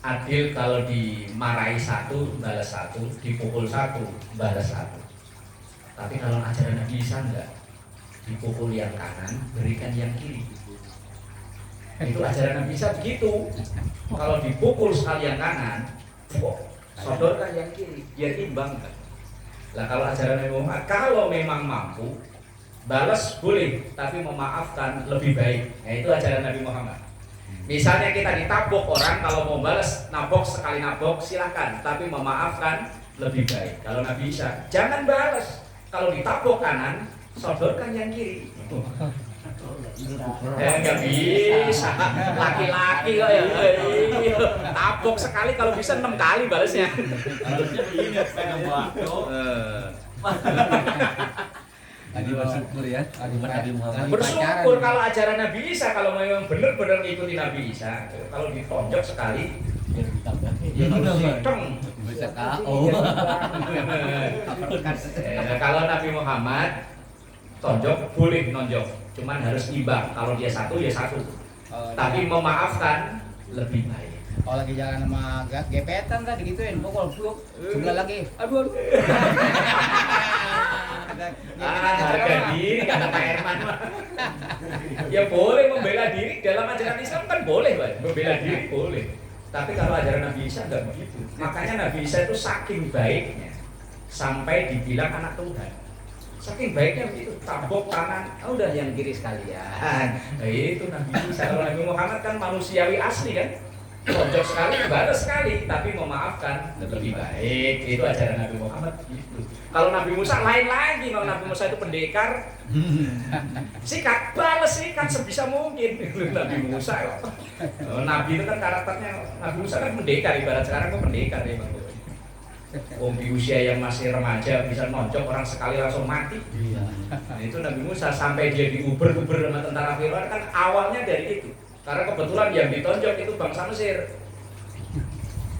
S1: adil. Kalau dimarahi satu balas satu, dipukul satu balas satu. Tapi kalau ajaran Nabi Isa enggak, dipukul yang kanan, berikan yang kiri. Itu ajaran Nabi Isa begitu. Kalau dipukul sekali yang kanan, sodorkan yang kiri, biar imbang kan. Lah kalau ajaran Nabi Muhammad, kalau memang mampu, balas boleh, tapi memaafkan lebih baik. Nah itu ajaran Nabi Muhammad. Misalnya kita ditabok orang, kalau mau balas nabok sekali nabok silahkan, tapi memaafkan lebih baik. Kalau Nabi Isa, jangan balas. Kalau ditabok kanan, sodorkan yang kiri. Nggak bisa, laki-laki kok ya. Tabok sekali, kalau bisa 6 kali balasnya.
S3: Harusnya begini setengah waktu.
S4: Lagi bersyukur ya. Nabi Muhammad.
S1: Bersyukur kalau ajaran Nabi Isa, kalau memang benar-benar ngikuti Nabi Isa. Kalau ditonjok sekali, ya harus hitung.
S4: Bisa KO.
S1: Kalau Nabi Muhammad tonjok boleh nonjok, cuman harus imbang. Kalau dia satu ya satu, tapi memaafkan lebih baik.
S2: Kalau lagi jalan sama gepetan tadi gituin, pukul sebelah lagi. Aduh.
S1: Harga diri kata Pak Herman. Ya boleh membela diri dalam ajaran Islam kan boleh, Pak. Membela diri boleh. Tapi kalau ajaran Nabi Isa enggak begitu. Makanya Nabi Isa itu saking baiknya sampai dibilang anak Tuhan. Saking baiknya begitu, tabok kanan, udah yang kiri sekalian. Nah, itu Nabi Isa. Kalau Nabi Muhammad kan manusiawi asli kan. Tonjok sekali, balas sekali, tapi memaafkan lebih baik. Itu ajaran Nabi Muhammad gitu. Kalau Nabi Musa lain lagi. Kalau Nabi Musa itu pendekar, sikat, balas sikat sebisa mungkin. Nabi Musa, Nabi itu kan karakternya. Nabi Musa kan pendekar, ibarat sekarang kan pendekar ya Bang. di usia yang masih remaja bisa nonjok orang sekali langsung mati.
S2: Iya.
S1: Nah, itu Nabi Musa sampai dia diuber-uber sama tentara Firaun kan awalnya dari itu. Karena kebetulan yang ditonjok itu bangsa Mesir.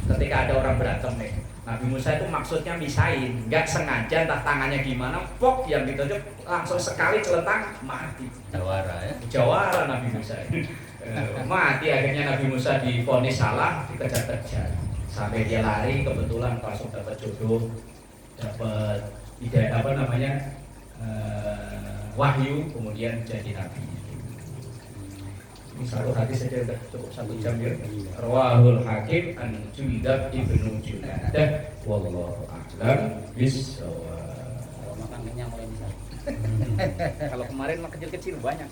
S1: Ketika ada orang berantem nih, Nabi Musa itu maksudnya misahin, nggak sengaja entah tangannya gimana, pok yang ditonjok langsung sekali celentang mati.
S4: Jawara ya.
S1: Jawara Nabi Musa. Mati akhirnya Nabi Musa divonis salah, dikejar-kejar. Sampai dia lari kebetulan langsung dapat jodoh, dapat ide wahyu, kemudian jadi nabi. Ini satu hadis saja sudah cukup 1 jam ya. Rawahul Hakim an Juidah ibnu Junadah wallahu a'lam bishawab.
S2: Kalau makan kenyang mulai bisa.
S1: Kalau kemarin mah kecil-kecil banyak.